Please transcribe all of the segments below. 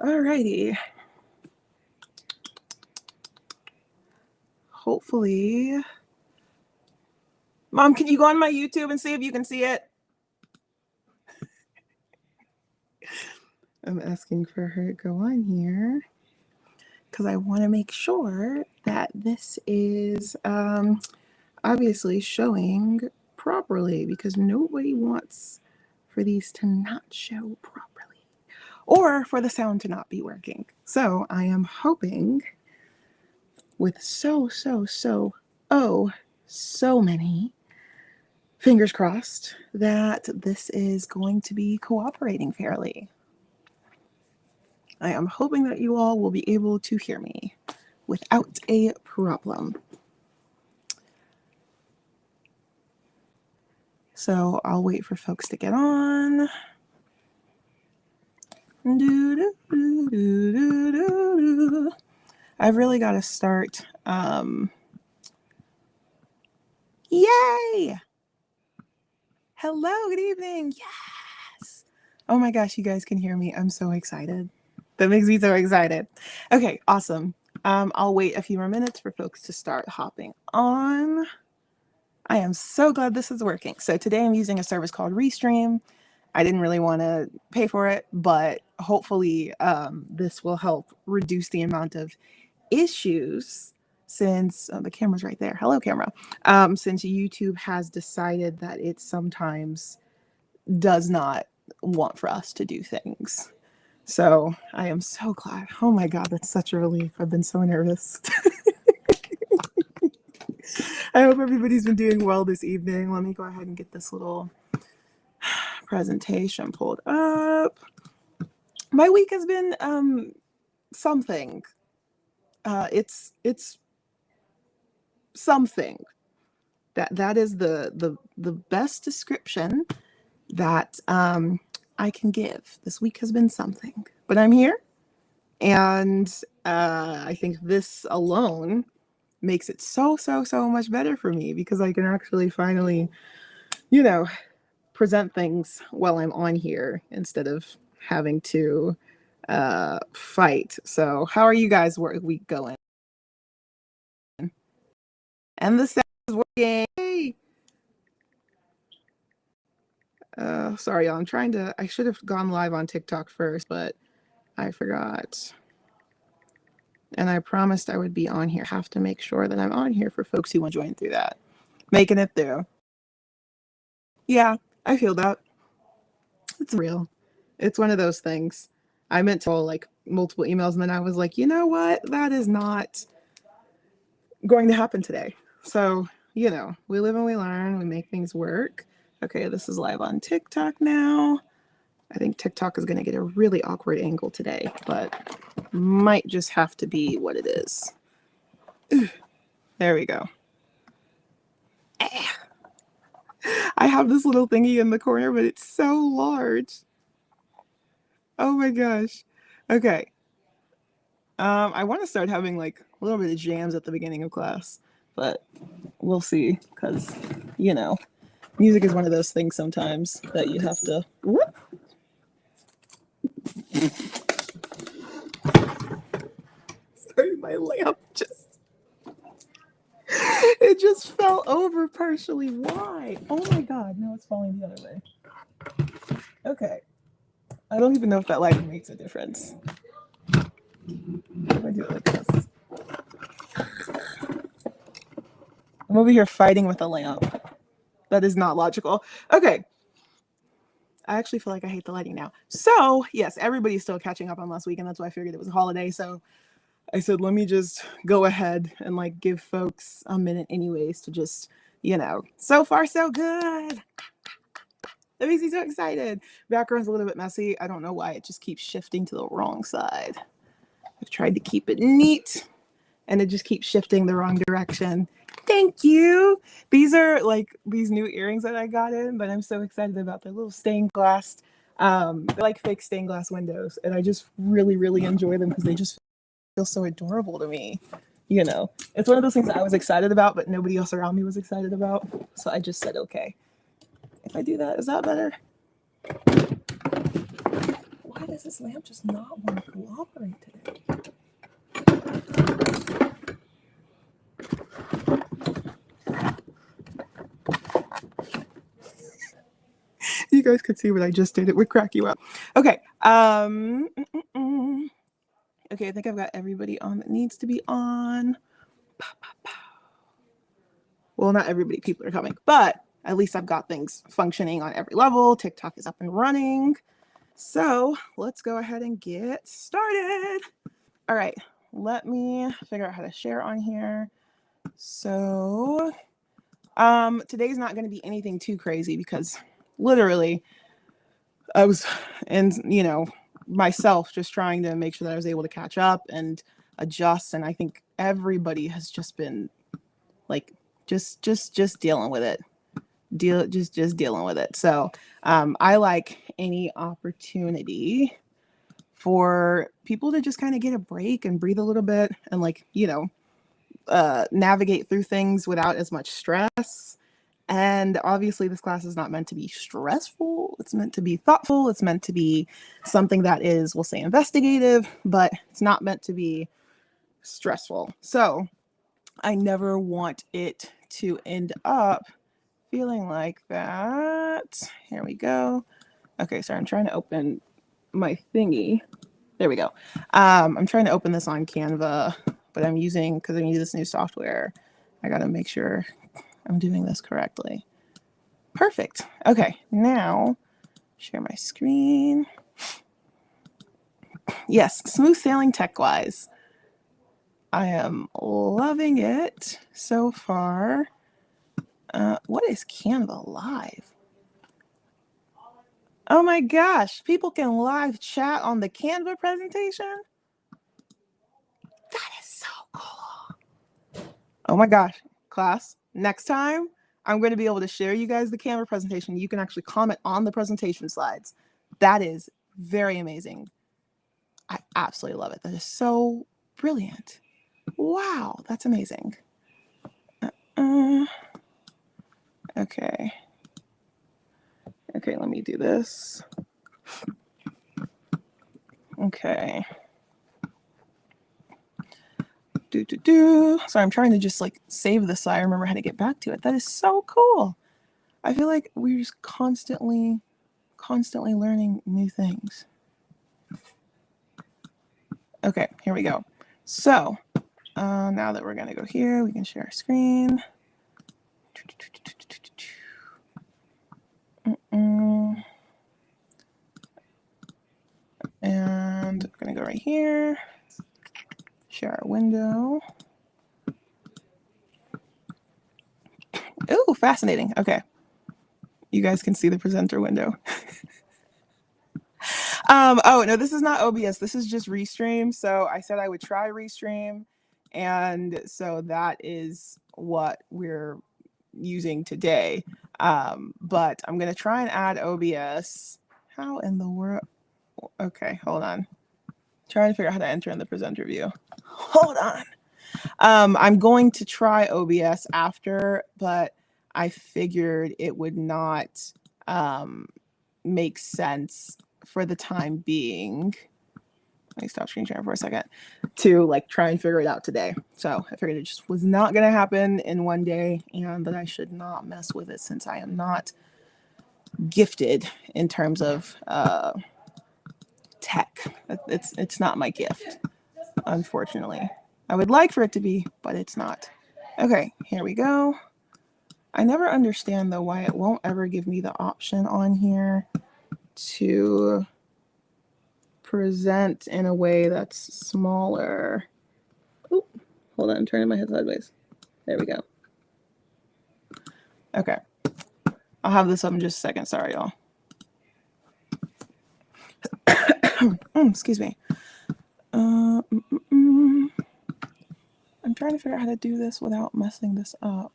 Alrighty. Hopefully. Mom, can you go on my YouTube and see if you can see it? I'm asking for her to go on here because I want to make sure that this is obviously showing properly, because nobody wants for these to not show properly or for the sound to not be working. So I am hoping with so many fingers crossed that this is going to be cooperating fairly. I am hoping that you all will be able to hear me without a problem. So I'll wait for folks to get on. I've really got to start. Yay! Hello, good evening. Yes. Oh my gosh, you guys can hear me. I'm so excited. That makes me so excited. Okay, awesome. I'll wait a few more minutes for folks to start hopping on. I am so glad this is working. So today I'm using a service called Restream. I didn't really want to pay for it, but hopefully this will help reduce the amount of issues since the camera's right there. Hello, camera. Since YouTube has decided that it sometimes does not want for us to do things. So I am so glad. Oh my God, that's such a relief. I've been so nervous. I hope everybody's been doing well this evening. Let me go ahead and get this little presentation pulled up. My week has been something. It's something. That is the best description that I can give. This week has been something, but I'm here, and I think this alone makes it so much better for me, because I can actually finally, present things while I'm on here instead of having to fight. So how are you guys week going? And the sound is working. Hey. Sorry, y'all. I should have gone live on TikTok first, but I forgot. And I promised I would be on here. Have to make sure that I'm on here for folks who want to join through that. Making it through. Yeah, I feel that. It's real. It's one of those things. I meant to like multiple emails, and then I was like, you know what? That is not going to happen today. So, we live and we learn. We make things work. Okay, this is live on TikTok now. I think TikTok is going to get a really awkward angle today, but might just have to be what it is. There we go. I have this little thingy in the corner, but it's so large. Oh my gosh. Okay. I want to start having like a little bit of jams at the beginning of class, but we'll see, because, music is one of those things sometimes that you have to... Sorry, my lamp it just fell over partially. Why? Oh my God, now it's falling the other way. Okay. I don't even know if that lighting makes a difference. If I do it like this. I'm over here fighting with a lamp. That is not logical. Okay. I actually feel like I hate the lighting now. So, yes, everybody's still catching up on last week, and that's why I figured it was a holiday. So I said, let me just go ahead and like give folks a minute anyways to just, so far so good. That makes me so excited. Background's a little bit messy. I don't know why it just keeps shifting to the wrong side. I've tried to keep it neat, and it just keeps shifting the wrong direction. Thank you. These are like these new earrings that I got in, but I'm so excited about their little stained glass. They're like fake stained glass windows, and I just really enjoy them because they just feel so adorable to me. It's one of those things that I was excited about, but nobody else around me was excited about. So I just said, okay, if I do that, is that better? Why does does this lamp just not want to cooperate today? You guys could see what I just did. It would crack you up. Okay. Okay, I think I've got everybody on that needs to be on. Well, not everybody, people are coming, but at least I've got things functioning on every level. TikTok is up and running. So let's go ahead and get started. All right, let me figure out how to share on here. So today's not going to be anything too crazy because literally I was, and you know, myself just trying to make sure that I was able to catch up and adjust. And I think everybody has just been like, just dealing with it. Just dealing with it. So I like any opportunity for people to just kind of get a break and breathe a little bit and like, you know, navigate through things without as much stress. And obviously this class is not meant to be stressful. It's meant to be thoughtful. It's meant to be something that is, we'll say, investigative, but it's not meant to be stressful. So I never want it to end up feeling like that. Here we go. Okay, sorry, I'm trying to open my thingy. There we go. I'm trying to open this on Canva, but I'm using, because I'm using this new software, I got to make sure I'm doing this correctly. Perfect. Okay, now share my screen. Yes, smooth sailing tech-wise. I am loving it so far. What is Canva Live? Oh my gosh, people can live chat on the Canva presentation? That is so cool. Oh my gosh, class, next time I'm going to be able to share you guys the Canva presentation. You can actually comment on the presentation slides. That is very amazing. I absolutely love it. That is so brilliant. Wow, that's amazing. Okay. Okay, let me do this. Okay. So I'm trying to just like save this so I remember how to get back to it. That is so cool. I feel like we're just constantly learning new things. Okay, here we go. So now that we're gonna go here, we can share our screen. And I'm gonna go right here, share our window. Oh, fascinating. Okay. You guys can see the presenter window. Oh, no, this is not OBS. This is just Restream. So I said I would try Restream. And so that is what we're using today. But I'm going to try and add OBS. How in the world? Okay, hold on. Trying to figure out how to enter in the presenter view. Hold on. I'm going to try OBS after, but I figured it would not make sense for the time being. Let me stop screen sharing for a second to like try and figure it out today. So I figured it just was not going to happen in one day and that I should not mess with it since I am not gifted in terms of tech. It's not my gift, unfortunately. I would like for it to be, but it's not. Okay, here we go. I never understand though why it won't ever give me the option on here to present in a way that's smaller. Oh, hold on, I'm turning my head sideways. There we go. Okay. I'll have this up in just a second. Sorry, y'all. Excuse me. I'm trying to figure out how to do this without messing this up.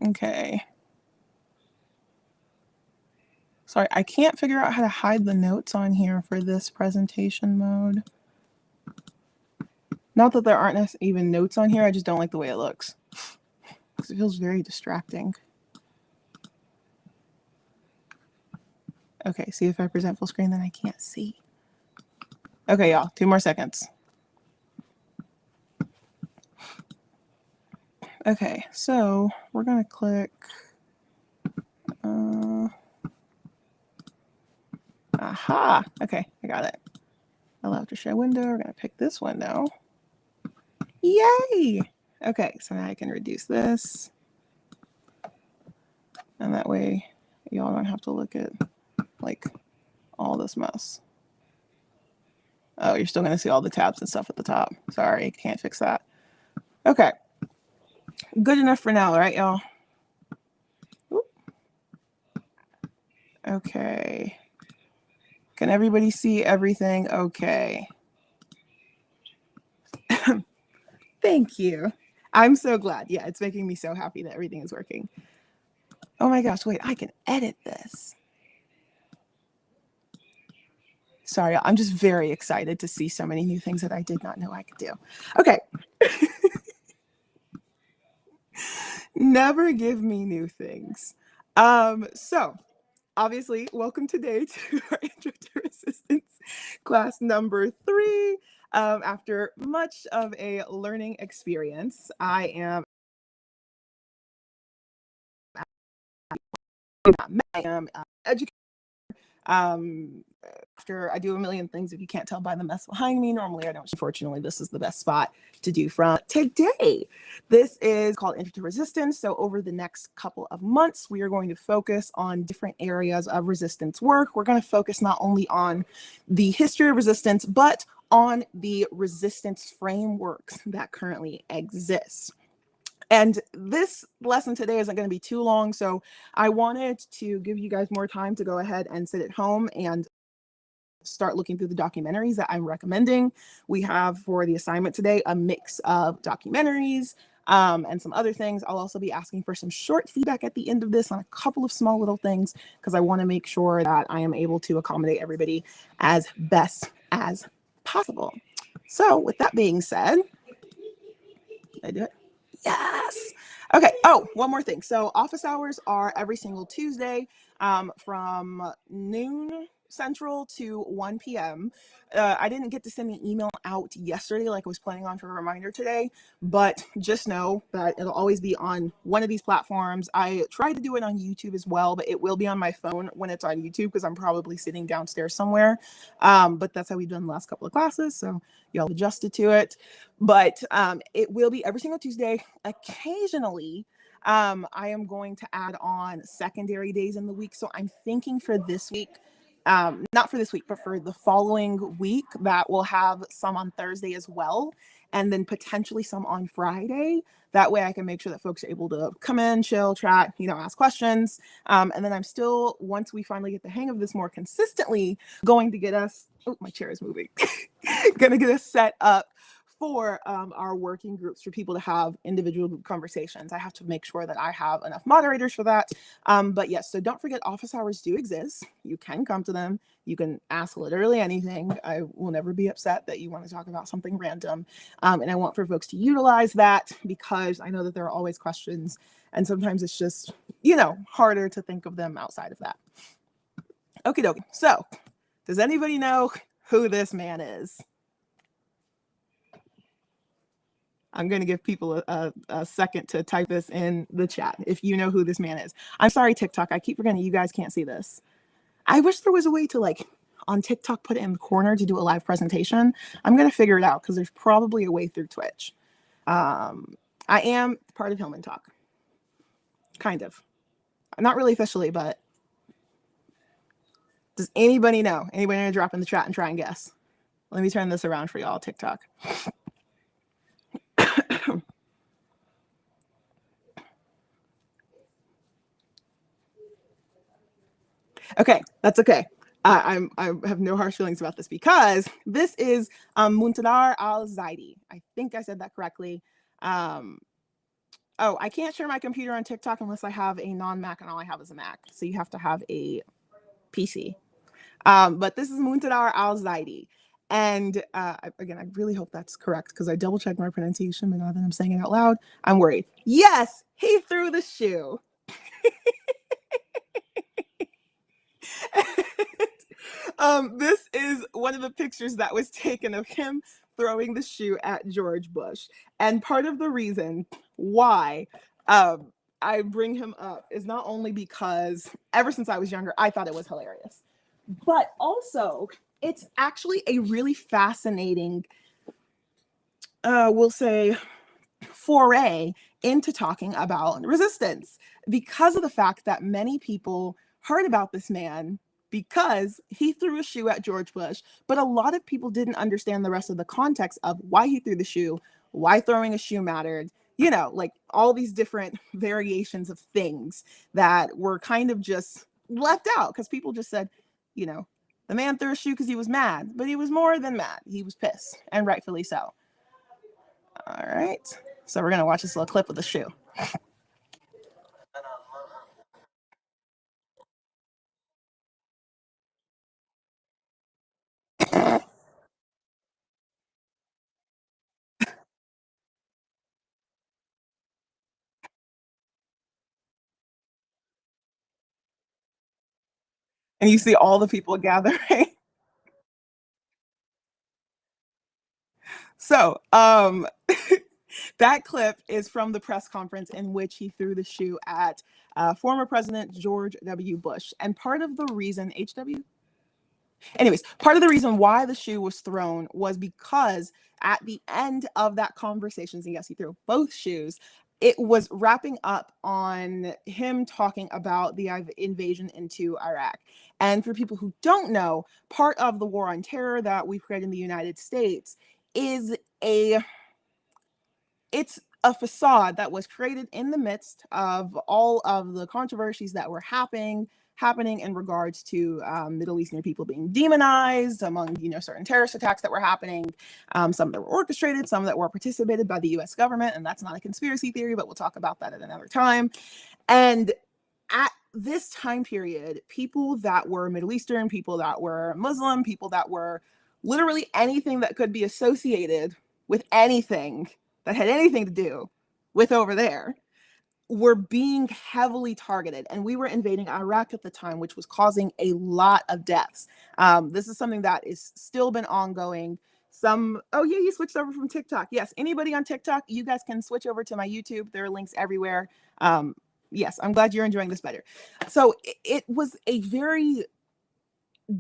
Okay. Sorry, I can't figure out how to hide the notes on here for this presentation mode. Not that there aren't even notes on here, I just don't like the way it looks. Because it feels very distracting. Okay, see if I present full screen, then I can't see. Okay, y'all, 2 more seconds. Okay, so we're gonna click. Aha! Okay, I got it. Allow to share window. We're gonna pick this window. Yay! Okay, so now I can reduce this, and that way y'all don't have to look at like all this mess. Oh, you're still gonna see all the tabs and stuff at the top. Sorry, can't fix that. Okay, good enough for now, right, y'all? Okay. Can everybody see everything okay? Thank you. I'm so glad. Yeah, it's making me so happy that everything is working. Oh my gosh, wait, I can edit this. Sorry, I'm just very excited to see so many new things that I did not know I could do. Okay. Never give me new things. So obviously, welcome today to our Intro to Resistance class number 3. After much of a learning experience, I am educator. After I do a million things, if you can't tell by the mess behind me, normally I don't. Unfortunately, this is the best spot to do from today. This is called Intro to Resistance. So over the next couple of months, we are going to focus on different areas of resistance work. We're going to focus not only on the history of resistance, but on the resistance frameworks that currently exist. And this lesson today isn't going to be too long, so I wanted to give you guys more time to go ahead and sit at home and start looking through the documentaries that I'm recommending. We have for the assignment today a mix of documentaries and some other things. I'll also be asking for some short feedback at the end of this on a couple of small little things because I want to make sure that I am able to accommodate everybody as best as possible. So with that being said, did I do it? Yes. Okay. Oh, one more thing. So office hours are every single Tuesday from noon Central to 1 p.m. I didn't get to send an email out yesterday like I was planning on for a reminder today, but just know that it'll always be on one of these platforms. I tried to do it on YouTube as well, but it will be on my phone when it's on YouTube because I'm probably sitting downstairs somewhere. But that's how we've done the last couple of classes. So y'all adjusted to it. But it will be every single Tuesday. Occasionally, I am going to add on secondary days in the week. So I'm thinking for this week, not for this week, but for the following week, that we'll have some on Thursday as well, and then potentially some on Friday. That way I can make sure that folks are able to come in, chill, chat, ask questions. And then I'm still, once we finally get the hang of this more consistently, going to get us, oh, my chair is moving, going to get us set up for our working groups for people to have individual group conversations. I have to make sure that I have enough moderators for that. But yes, so don't forget office hours do exist. You can come to them. You can ask literally anything. I will never be upset that you want to talk about something random. And I want for folks to utilize that because I know that there are always questions and sometimes it's just, harder to think of them outside of that. Okie dokie. So does anybody know who this man is? I'm going to give people a second to type this in the chat if you know who this man is. I'm sorry, TikTok. I keep forgetting you guys can't see this. I wish there was a way to on TikTok put it in the corner to do a live presentation. I'm going to figure it out because there's probably a way through Twitch. I am part of Hillman Talk. Kind of. Not really officially, but does anybody know? Anybody going to drop in the chat and try and guess? Let me turn this around for y'all, TikTok. Okay, that's okay. I have no harsh feelings about this because this is Muntadar Al-Zaidi. I think I said that correctly. Oh, I can't share my computer on TikTok unless I have a non-Mac and all I have is a Mac. So you have to have a PC. But this is Muntadar al-Zaidi. And again, I really hope that's correct because I double checked my pronunciation, but now that I'm saying it out loud, I'm worried. Yes, he threw the shoe. This is one of the pictures that was taken of him throwing the shoe at George Bush. And part of the reason why I bring him up is not only because ever since I was younger, I thought it was hilarious, but also it's actually a really fascinating, we'll say, foray into talking about resistance because of the fact that many people heard about this man because he threw a shoe at George Bush, but a lot of people didn't understand the rest of the context of why he threw the shoe, why throwing a shoe mattered, you know, like all these different variations of things that were kind of just left out because people just said, you know, the man threw a shoe because he was mad, but he was more than mad. He was pissed, and rightfully so. All right. So we're going to watch this little clip of the shoe. And you see all the people gathering. So, that clip is from the press conference in which he threw the shoe at former President George W. Bush. And part of the reason part of the reason why the shoe was thrown was because at the end of that conversation, and yes, he threw both shoes, it was wrapping up on him talking about the invasion into Iraq. And for people who don't know, part of the war on terror that we've created in the United States is it's a facade that was created in the midst of all of the controversies that were happening in regards to Middle Eastern people being demonized, among certain terrorist attacks that were happening, some that were orchestrated, some that were participated by the U.S. government, and that's not a conspiracy theory, but we'll talk about that at another time. And at this time period, people that were Middle Eastern, people that were Muslim, people that were literally anything that could be associated with anything that had anything to do with over there were being heavily targeted. And we were invading Iraq at the time, which was causing a lot of deaths. This is something that is still been ongoing. Oh yeah, you switched over from TikTok. Yes, anybody on TikTok, you guys can switch over to my YouTube. There are links everywhere. Yes, I'm glad you're enjoying this better. So it was a very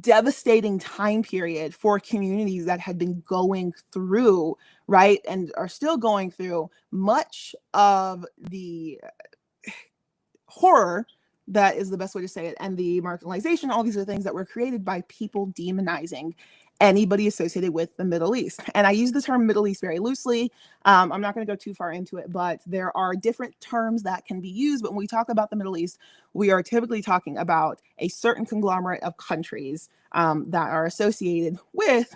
devastating time period for communities that had been going through, right, and are still going through much of the horror, that is the best way to say it, and the marginalization, all these are things that were created by people demonizing anybody associated with the Middle East. And I use the term Middle East very loosely. I'm not going to go too far into it, but there are different terms that can be used. But when we talk about the Middle East, we are typically talking about a certain conglomerate of countries that are associated with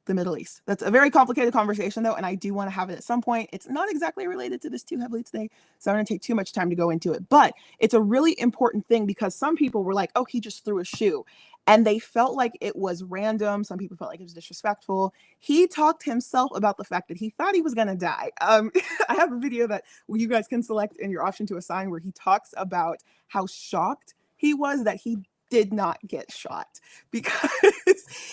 the Middle East. That's a very complicated conversation, though, and I do want to have it at some point. It's not exactly related to this too heavily today, so I'm going to take too much time to go into it. But it's a really important thing because some people were like, oh, he just threw a shoe. And they felt like it was random. Some people felt like it was disrespectful. He talked himself about the fact that he thought he was going to die. I have a video that you guys can select in your option to assign where he talks about how shocked he was that he did not get shot because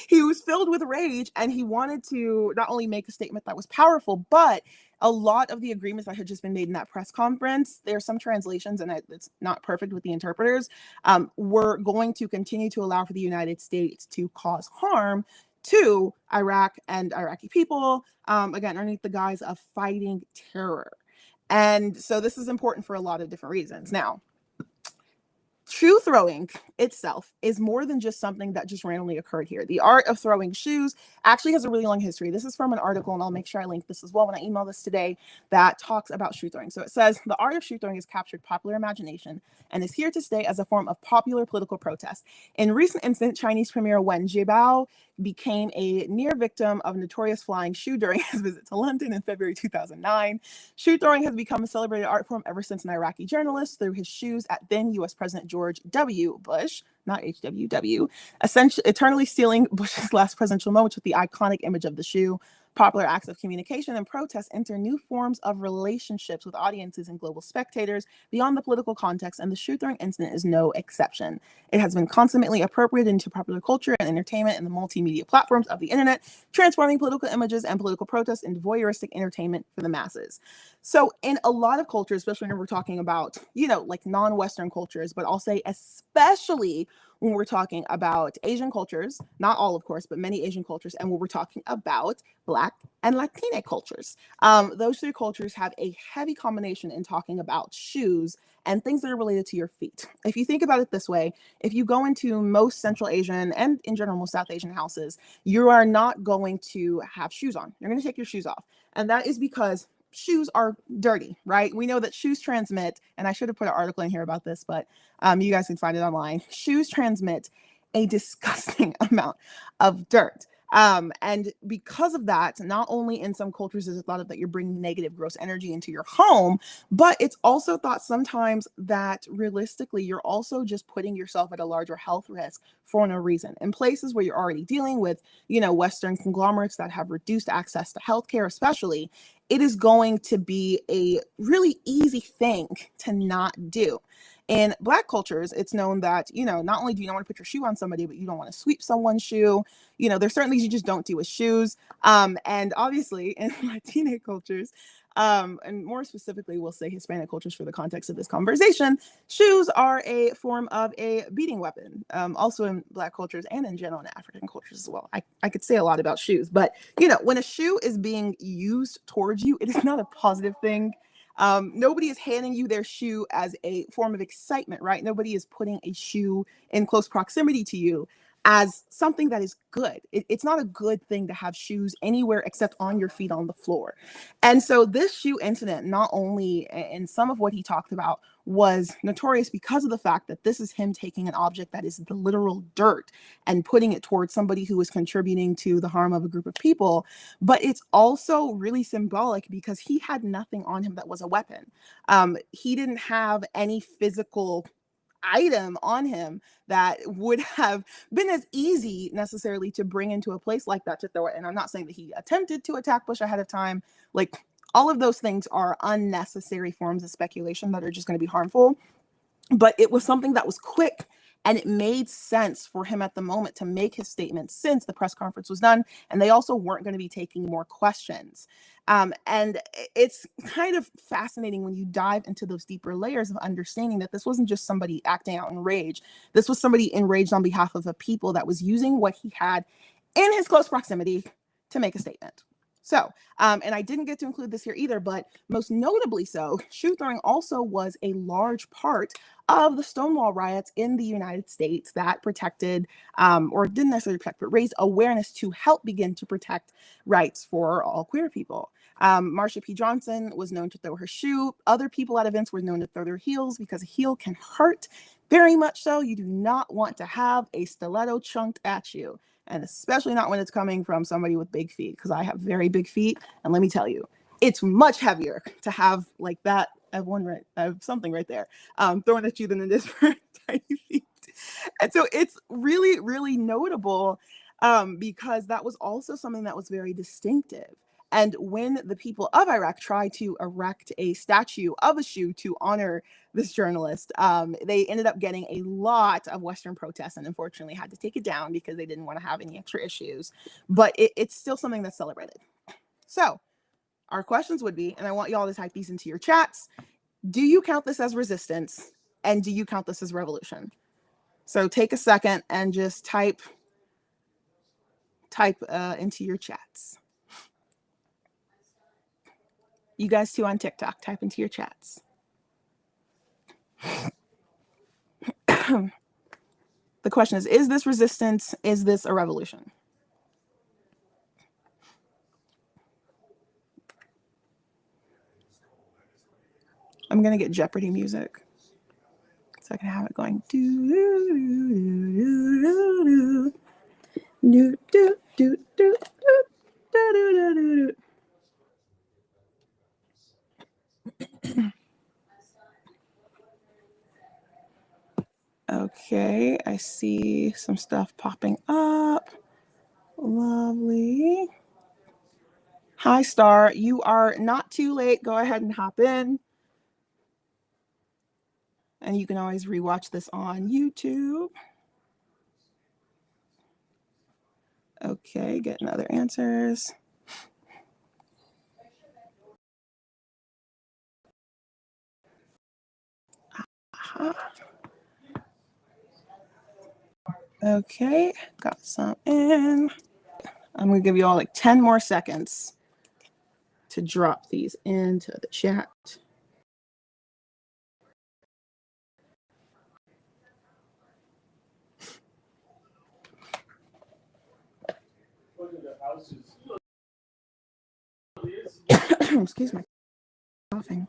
he was filled with rage and he wanted to not only make a statement that was powerful, but a lot of the agreements that had just been made in that press conference, there are some translations and it's not perfect with the interpreters, were going to continue to allow for the United States to cause harm to Iraq and Iraqi people, again, underneath the guise of fighting terror. And so this is important for a lot of different reasons. Now, shoe throwing itself is more than just something that just randomly occurred here. The art of throwing shoes actually has a really long history. This is from an article, and I'll make sure I link this as well when I email this today, that talks about shoe throwing. So it says, the art of shoe throwing has captured popular imagination and is here to stay as a form of popular political protest. In recent instance, Chinese Premier Wen Jiabao became a near victim of notorious flying shoe during his visit to London in February 2009. Shoe throwing has become a celebrated art form ever since an Iraqi journalist threw his shoes at then U.S. President George W. Bush, not HWW, essentially eternally stealing Bush's last presidential moments with the iconic image of the shoe. Popular acts of communication and protest enter new forms of relationships with audiences and global spectators beyond the political context, and the shoe throwing incident is no exception. It has been consummately appropriated into popular culture and entertainment and the multimedia platforms of the internet, transforming political images and political protests into voyeuristic entertainment for the masses. So in a lot of cultures, especially when we're talking about, like non-Western cultures, but I'll say especially when we're talking about Asian cultures, not all, of course, but many Asian cultures, and when we're talking about Black and Latina cultures. Those three cultures have a heavy combination in talking about shoes and things that are related to your feet. If you think about it this way, if you go into most Central Asian and in general most South Asian houses, you are not going to have shoes on. You're going to take your shoes off. And that is because shoes are dirty, right? We know that shoes transmit, and I should have put an article in here about this, but you guys can find it online. Shoes transmit a disgusting amount of dirt. And because of that, not only in some cultures is it thought of that you're bringing negative, gross energy into your home, but it's also thought sometimes that realistically, you're also just putting yourself at a larger health risk for no reason. In places where you're already dealing with, Western conglomerates that have reduced access to healthcare, especially, it is going to be a really easy thing to not do. In Black cultures, it's known that, not only do you not want to put your shoe on somebody, but you don't want to sweep someone's shoe. There's certain things you just don't do with shoes. And obviously in Latina cultures, and more specifically, we'll say Hispanic cultures for the context of this conversation, shoes are a form of a beating weapon. Also in Black cultures and in general in African cultures as well. I could say a lot about shoes, but when a shoe is being used towards you, it is not a positive thing. Nobody is handing you their shoe as a form of excitement, right? Nobody is putting a shoe in close proximity to you as something that is good. It's not a good thing to have shoes anywhere except on your feet on the floor. And so this shoe incident, not only in some of what he talked about, was notorious because of the fact that this is him taking an object that is the literal dirt and putting it towards somebody who is contributing to the harm of a group of people. But it's also really symbolic because he had nothing on him that was a weapon. He didn't have any physical item on him that would have been as easy necessarily to bring into a place like that to throw it. And I'm not saying that he attempted to attack Bush ahead of time. Like, all of those things are unnecessary forms of speculation that are just going to be harmful. But it was something that was quick, and it made sense for him at the moment to make his statement since the press conference was done, and they also weren't going to be taking more questions. And it's kind of fascinating when you dive into those deeper layers of understanding that this wasn't just somebody acting out in rage. This was somebody enraged on behalf of a people that was using what he had in his close proximity to make a statement. So, and I didn't get to include this here either, but most notably so, shoe throwing also was a large part of the Stonewall riots in the United States that protected, or didn't necessarily protect, but raised awareness to help begin to protect rights for all queer people. Marsha P. Johnson was known to throw her shoe. Other people at events were known to throw their heels because a heel can hurt very much so. You do not want to have a stiletto chunked at you. And especially not when it's coming from somebody with big feet, because I have very big feet. And let me tell you, it's much heavier to have like that. I have something right there thrown at you than it is for tiny feet. And so it's really, really notable because that was also something that was very distinctive. And when the people of Iraq tried to erect a statue of a shoe to honor this journalist, they ended up getting a lot of Western protests and unfortunately had to take it down because they didn't want to have any extra issues. But it's still something that's celebrated. So our questions would be, and I want y'all to type these into your chats, do you count this as resistance? And do you count this as revolution? So take a second and just type into your chats. You guys too on TikTok, type into your chats. The question is this resistance? Is this a revolution? I'm going to get Jeopardy music so I can have it going. Okay. Okay, I see some stuff popping up. Lovely. Hi, Star. You are not too late. Go ahead and hop in. And you can always rewatch this on YouTube. Okay, getting other answers. Okay, got some in. I'm going to give you all like 10 more seconds to drop these into the chat. Excuse me. Coughing.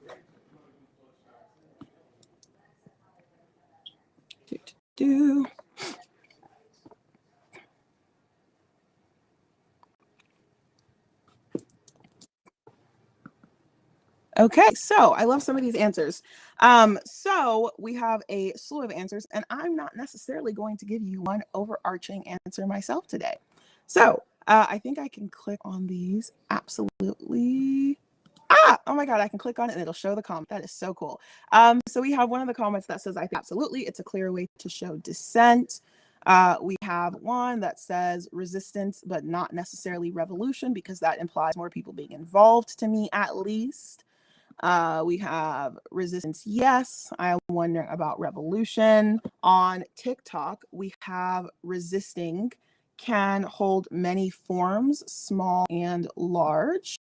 Do. Okay, so I love some of these answers. So we have a slew of answers, and I'm not necessarily going to give you one overarching answer myself today. So I think I can click on these. Absolutely. Oh my God, I can click on it and it'll show the comment. That is so cool. So we have one of the comments that says, I think absolutely, it's a clear way to show dissent. We have one that says resistance, but not necessarily revolution, because that implies more people being involved, to me at least. We have resistance, yes. I'm wondering about revolution. On TikTok, we have resisting can hold many forms, small and large.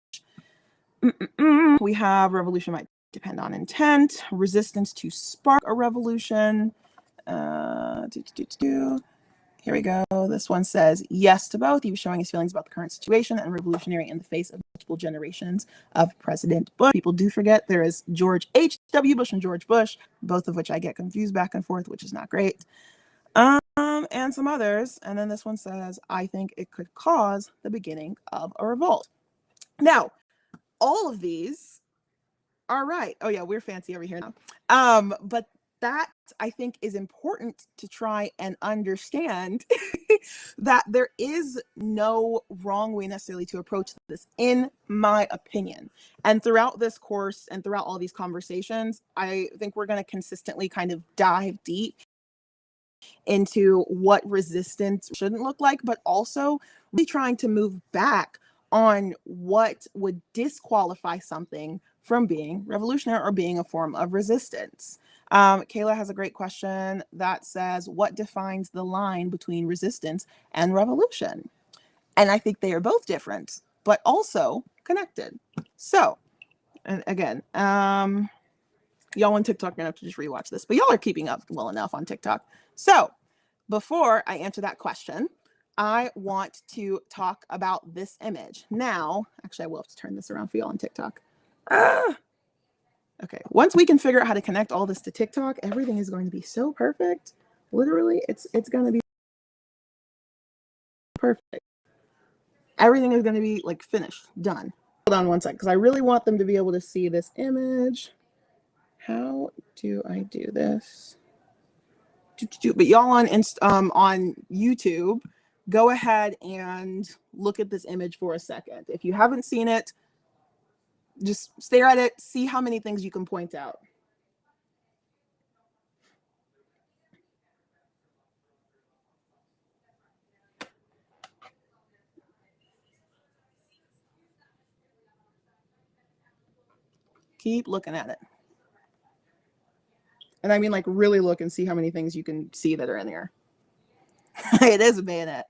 We have revolution might depend on intent. Resistance to spark a revolution. Here we go. This one says yes to both. He was showing his feelings about the current situation and revolutionary in the face of multiple generations of President Bush. People do forget there is George H.W. Bush and George Bush, both of which I get confused back and forth, which is not great. And some others. And then this one says, I think it could cause the beginning of a revolt. Now, all of these are right. Oh yeah, we're fancy over here now. But that I think is important to try and understand that there is no wrong way necessarily to approach this, in my opinion. And throughout this course and throughout all these conversations, I think we're going to consistently kind of dive deep into what resistance shouldn't look like, but also really trying to move back on what would disqualify something from being revolutionary or being a form of resistance. Kayla has a great question that says, what defines the line between resistance and revolution? And I think they are both different, but also connected. So, and again, y'all on TikTok are gonna have to just rewatch this, but y'all are keeping up well enough on TikTok. So before I answer that question, I want to talk about this image. Now, actually, I will have to turn this around for y'all on TikTok. Okay, once we can figure out how to connect all this to TikTok, everything is going to be so perfect. Literally, it's going to be perfect. Everything is going to be like finished, done. Hold on one second, because I really want them to be able to see this image. How do I do this? But y'all on YouTube, go ahead and look at this image for a second. If you haven't seen it, just stare at it, see how many things you can point out. Keep looking at it. And I mean, like, really look and see how many things you can see that are in here. It is a bayonet.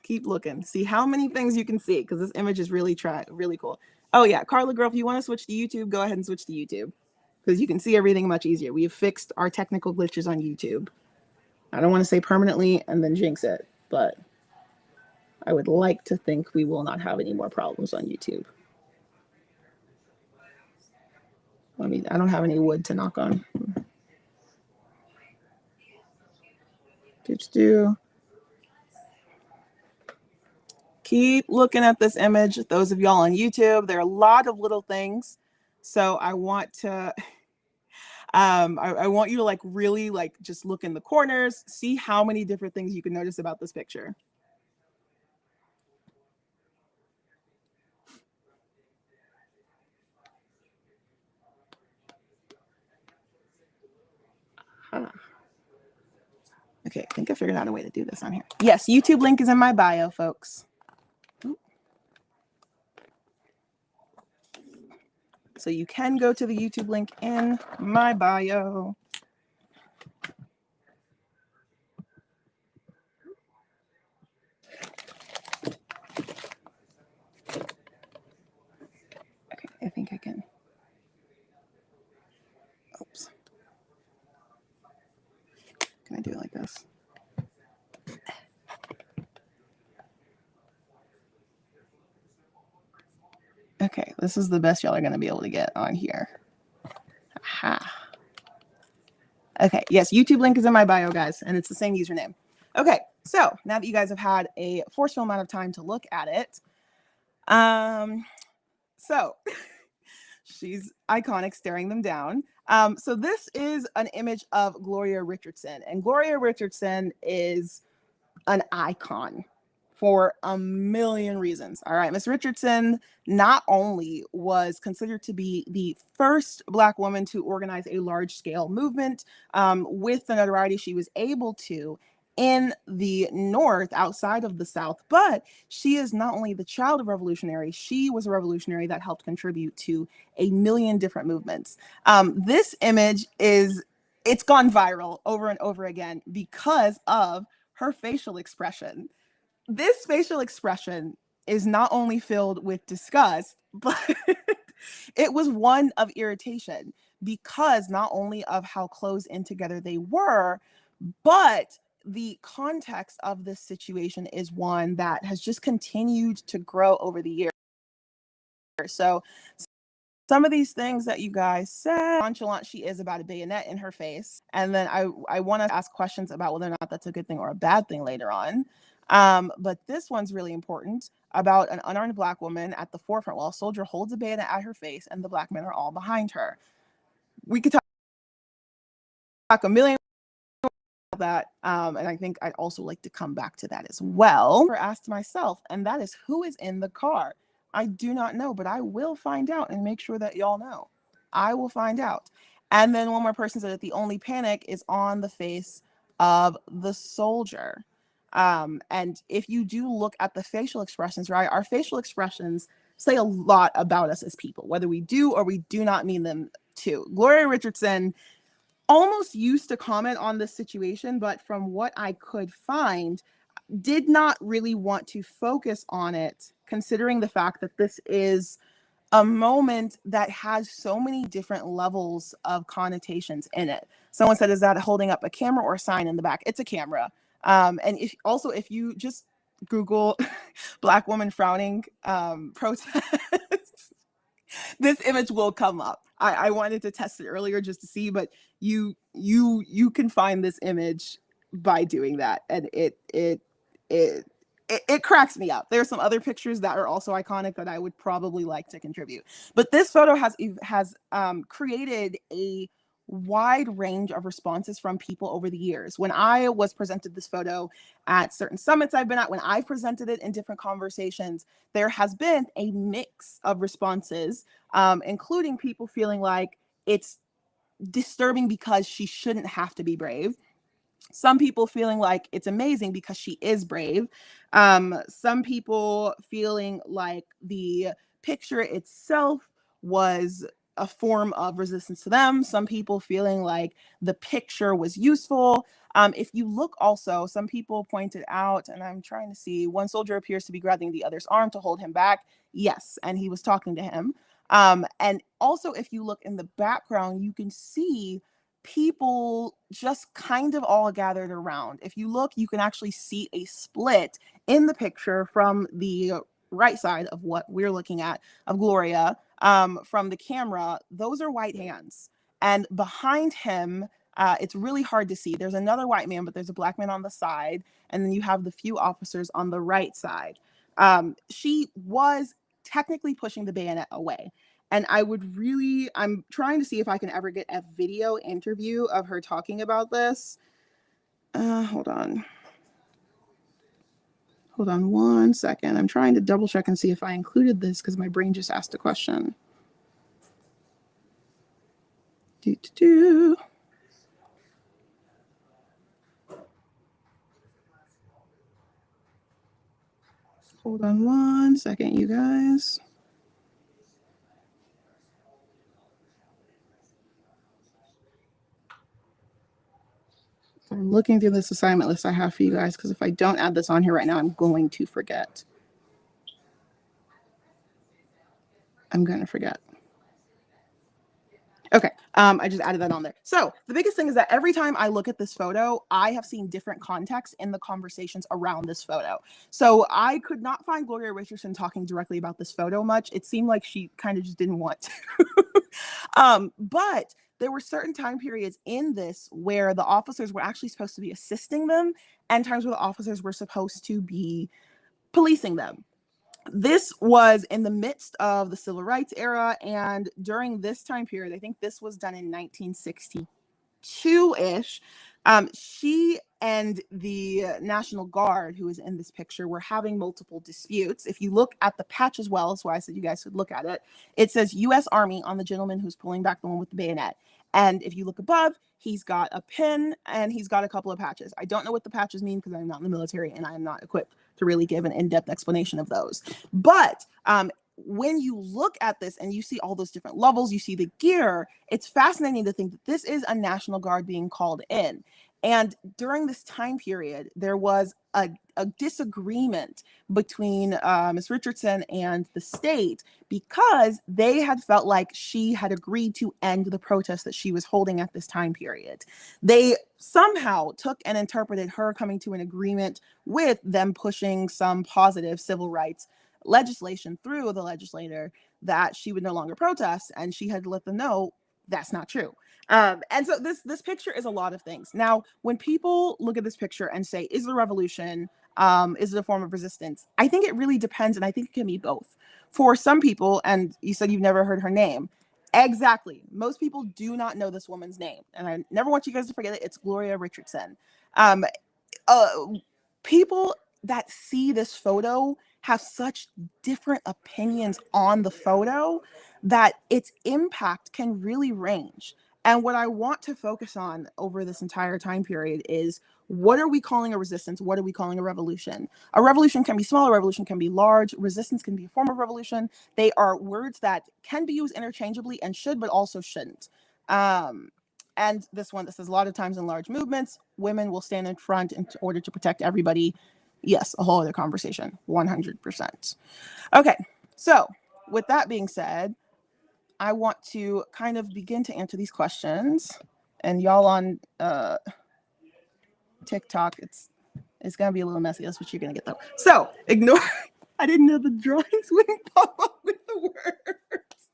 Keep looking. See how many things you can see, because this image is really cool. Oh yeah, Carla girl, if you want to switch to YouTube, go ahead and switch to YouTube, because you can see everything much easier. We have fixed our technical glitches on YouTube. I don't want to say permanently and then jinx it, but I would like to think we will not have any more problems on YouTube. I mean, I don't have any wood to knock on. Keep looking at this image. Those of y'all on YouTube, there are a lot of little things. So I want to I want you to like really like just look in the corners, see how many different things you can notice about this picture. Okay, I think I figured out a way to do this on here. Yes, YouTube link is in my bio, folks. So you can go to the YouTube link in my bio. Okay, I think I can. Oops. Can I do it like this? Okay, this is the best y'all are going to be able to get on here. Aha. Okay, yes, YouTube link is in my bio, guys, and it's the same username. Okay, so now that you guys have had a forceful amount of time to look at it, so she's iconic, staring them down. So this is an image of Gloria Richardson, and Gloria Richardson is an icon for a million reasons. All right, Miss Richardson not only was considered to be the first Black woman to organize a large-scale movement with the notoriety she was able to in the North, outside of the South, but she is not only the child of revolutionaries, she was a revolutionary that helped contribute to a million different movements. This image it's gone viral over and over again because of her facial expression. This facial expression is not only filled with disgust, but it was one of irritation because not only of how close in together they were, but the context of this situation is one that has just continued to grow over the years. So some of these things that you guys said, nonchalant she is about a bayonet in her face. And then I want to ask questions about whether or not that's a good thing or a bad thing later on. But this one's really important, about an unarmed Black woman at the forefront while a soldier holds a bayonet at her face and the Black men are all behind her. We could talk a million about that. And I think I'd also like to come back to that as well. I asked myself, and that is, who is in the car? I do not know, but I will find out and make sure that y'all know. I will find out. And then one more person said that the only panic is on the face of the soldier. And if you do look at the facial expressions, right, our facial expressions say a lot about us as people, whether we do or we do not mean them to. Gloria Richardson almost used to comment on this situation, but from what I could find, did not really want to focus on it, considering the fact that this is a moment that has so many different levels of connotations in it. Someone said, is that holding up a camera or a sign in the back? It's a camera. And if you just Google Black woman frowning protest, this image will come up. I wanted to test it earlier just to see, but you can find this image by doing that, and it cracks me up. There are some other pictures that are also iconic that I would probably like to contribute, but this photo has created a wide range of responses from people over the years. When I was presented this photo at certain summits I've been at, when I presented it in different conversations, there has been a mix of responses, including people feeling like it's disturbing because she shouldn't have to be brave. Some people feeling like it's amazing because she is brave. Some people feeling like the picture itself was a form of resistance to them. Some people feeling like the picture was useful. If you look also, some people pointed out, and I'm trying to see, one soldier appears to be grabbing the other's arm to hold him back. Yes, and he was talking to him. And also, if you look in the background, you can see people just kind of all gathered around. If you look, you can actually see a split in the picture from the right side of what we're looking at of Gloria, from the camera. Those are white hands. And behind him, it's really hard to see. There's another white man, but there's a Black man on the side. And then you have the few officers on the right side. She was technically pushing the bayonet away. And I'm trying to see if I can ever get a video interview of her talking about this. Hold on. Hold on 1 second. I'm trying to double check and see if I included this because my brain just asked a question. Hold on 1 second, you guys. I'm looking through this assignment list I have for you guys because if I don't add this on here right now, I'm going to forget. I'm going to forget. Okay, I just added that on there. So the biggest thing is that every time I look at this photo, I have seen different context in the conversations around this photo. So I could not find Gloria Richardson talking directly about this photo much. It seemed like she kind of just didn't want to. But there were certain time periods in this where the officers were actually supposed to be assisting them and times where the officers were supposed to be policing them. This was in the midst of the civil rights era, and during this time period, I think this was done in 1962-ish. She and the National Guard, who is in this picture, were having multiple disputes. If you look at the patch as well, that's why I said you guys should look at it. It says U.S. Army on the gentleman who's pulling back the one with the bayonet. And if you look above, he's got a pin and he's got a couple of patches. I don't know what the patches mean because I'm not in the military and I am not equipped to really give an in-depth explanation of those. But when you look at this and you see all those different levels, you see the gear, it's fascinating to think that this is a National Guard being called in. And during this time period, there was a disagreement between Ms. Richardson and the state because they had felt like she had agreed to end the protest that she was holding at this time period. They somehow took and interpreted her coming to an agreement with them pushing some positive civil rights legislation through the legislator that she would no longer protest, and she had to let them know that's not true. And so this picture is a lot of things. Now, when people look at this picture and say, is the revolution, is it a form of resistance? I think it really depends, and I think it can be both. For some people, and you said you've never heard her name, exactly. Most people do not know this woman's name, and I never want you guys to forget it. It's Gloria Richardson. People that see this photo have such different opinions on the photo that its impact can really range. And what I want to focus on over this entire time period is, what are we calling a resistance? What are we calling a revolution? A revolution can be small, a revolution can be large. Resistance can be a form of revolution. They are words that can be used interchangeably and should, but also shouldn't. And this says a lot of times in large movements, women will stand in front in order to protect everybody. Yes, a whole other conversation, 100%. Okay, so with that being said, I want to kind of begin to answer these questions. And y'all on TikTok, it's going to be a little messy. That's what you're going to get, though. So ignore. I didn't know the drawings wouldn't pop up with the words.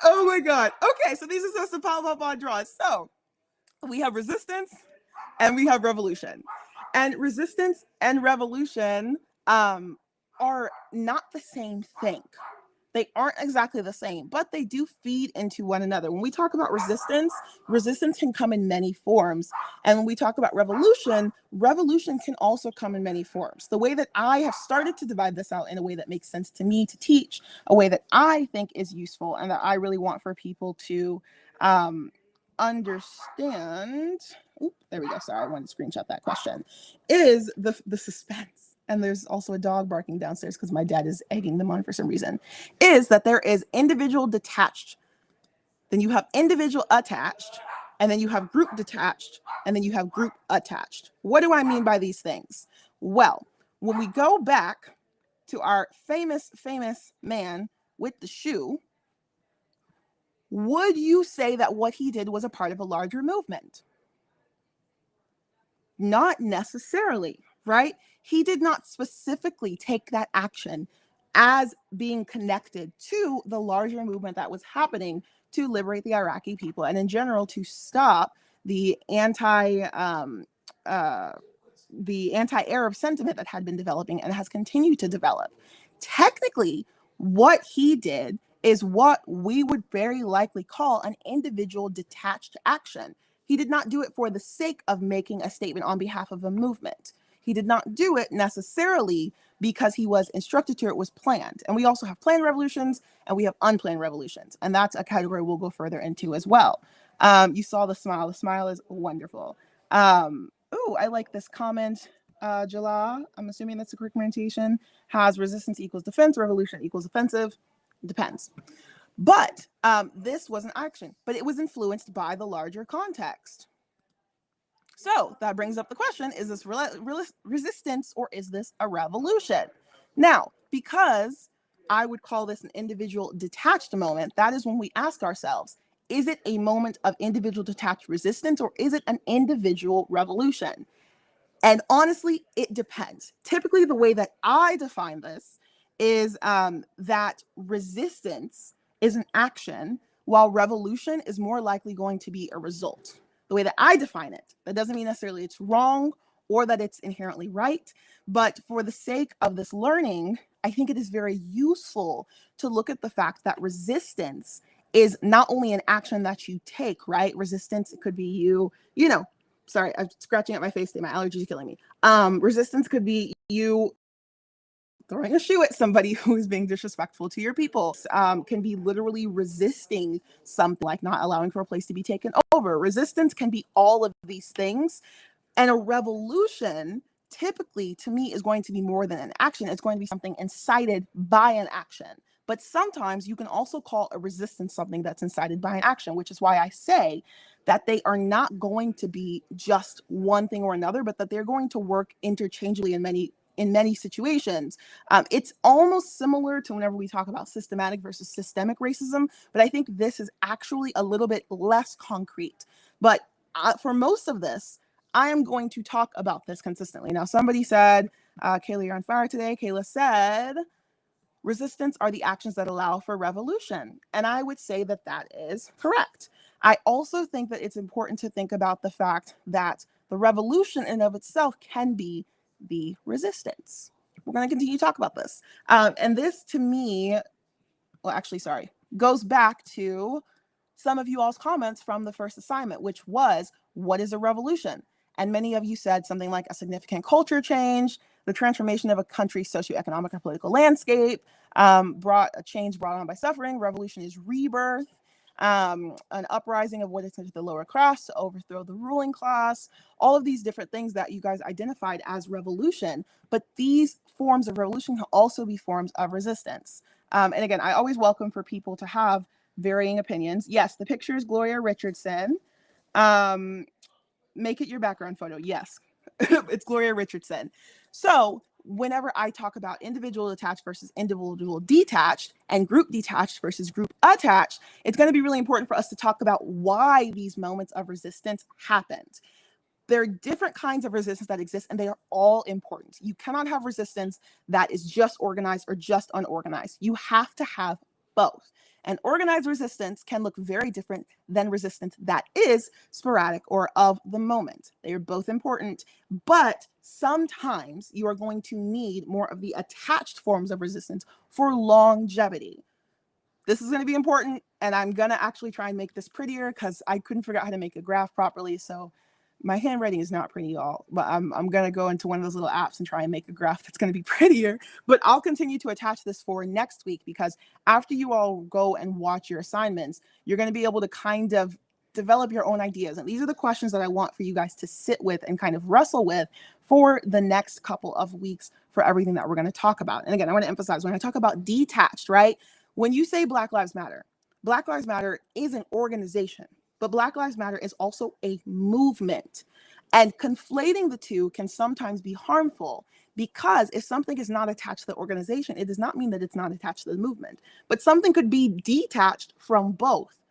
Oh, my God. Okay, so these are supposed to pop up on drawings. So we have resistance and we have revolution. And resistance and revolution are not the same thing. They aren't exactly the same, but they do feed into one another. When we talk about resistance, resistance can come in many forms. And when we talk about revolution, revolution can also come in many forms. The way that I have started to divide this out in a way that makes sense to me to teach, a way that I think is useful and that I really want for people to understand. Ooh, there we go. Sorry, I wanted to screenshot that question. Is the suspense. And there's also a dog barking downstairs because my dad is egging them on for some reason, is that there is individual detached, then you have individual attached, and then you have group detached, and then you have group attached. What do I mean by these things? Well, when we go back to our famous man with the shoe, would you say that what he did was a part of a larger movement? Not necessarily, right? He did not specifically take that action as being connected to the larger movement that was happening to liberate the Iraqi people and in general to stop the anti-Arab sentiment that had been developing and has continued to develop. Technically, What he did is what we would very likely call an individual detached action. He did not do it for the sake of making a statement on behalf of a movement. He did not do it necessarily because he was instructed to. It was planned. And we also have planned revolutions and we have unplanned revolutions. And that's a category we'll go further into as well. You saw the smile. The smile is wonderful. Oh, I like this comment. Jala, I'm assuming that's the correct pronunciation, has resistance equals defense, revolution equals offensive. Depends. But this was an action, but it was influenced by the larger context. So that brings up the question, is this resistance or is this a revolution? Now, because I would call this an individual detached moment, that is when we ask ourselves, is it a moment of individual detached resistance or is it an individual revolution? And honestly, it depends. Typically, the way that I define this is that resistance is an action, while revolution is more likely going to be a result. The way that I define it, that doesn't mean necessarily it's wrong or that it's inherently right. But for the sake of this learning, I think it is very useful to look at the fact that resistance is not only an action that you take, right? Resistance, it could be you know, sorry, I'm scratching at my face today. My allergies are killing me. Resistance could be you throwing a shoe at somebody who is being disrespectful to your people. Can be literally resisting something, like not allowing for a place to be taken over. Resistance can be all of these things. And a revolution typically, to me, is going to be more than an action. It's going to be something incited by an action. But sometimes you can also call a resistance something that's incited by an action, which is why I say that they are not going to be just one thing or another, but that they're going to work interchangeably in many situations. It's almost similar to whenever we talk about systematic versus systemic racism, but I think this is actually a little bit less concrete. But for most of this, I am going to talk about this consistently. Now, somebody said, Kayla, you're on fire today. Kayla said, resistance are the actions that allow for revolution. And I would say that that is correct. I also think that it's important to think about the fact that the revolution in and of itself can be the resistance. We're going to continue to talk about this. And this to me, well, actually, sorry, goes back to some of you all's comments from the first assignment, which was, what is a revolution? And many of you said something like a significant culture change, the transformation of a country's socioeconomic and political landscape, brought a change brought on by suffering. Revolution is rebirth, an uprising of what is the lower class to overthrow the ruling class, all of these different things that you guys identified as revolution. But these forms of revolution can also be forms of resistance. And again, I always welcome for people to have varying opinions. Yes, the picture is Gloria Richardson. Make it your background photo. Yes, it's Gloria Richardson. So whenever I talk about individual attached versus individual detached and group detached versus group attached, it's going to be really important for us to talk about why these moments of resistance happened. There are different kinds of resistance that exist, and they are all important. You cannot have resistance that is just organized or just unorganized. You have to have both. And organized resistance can look very different than resistance that is sporadic or of the moment. They are both important, but sometimes you are going to need more of the attached forms of resistance for longevity. This is going to be important, and I'm going to actually try and make this prettier because I couldn't figure out how to make a graph properly. So my handwriting is not pretty, y'all, but I'm going to go into one of those little apps and try and make a graph that's going to be prettier. But I'll continue to attach this for next week, because after you all go and watch your assignments, you're going to be able to kind of develop your own ideas. And these are the questions that I want for you guys to sit with and kind of wrestle with for the next couple of weeks for everything that we're going to talk about. And again, I want to emphasize, when I talk about detached, right? When you say Black Lives Matter is an organization. But Black Lives Matter is also a movement. And conflating the two can sometimes be harmful, because if something is not attached to the organization, it does not mean that it's not attached to the movement. But something could be detached from both.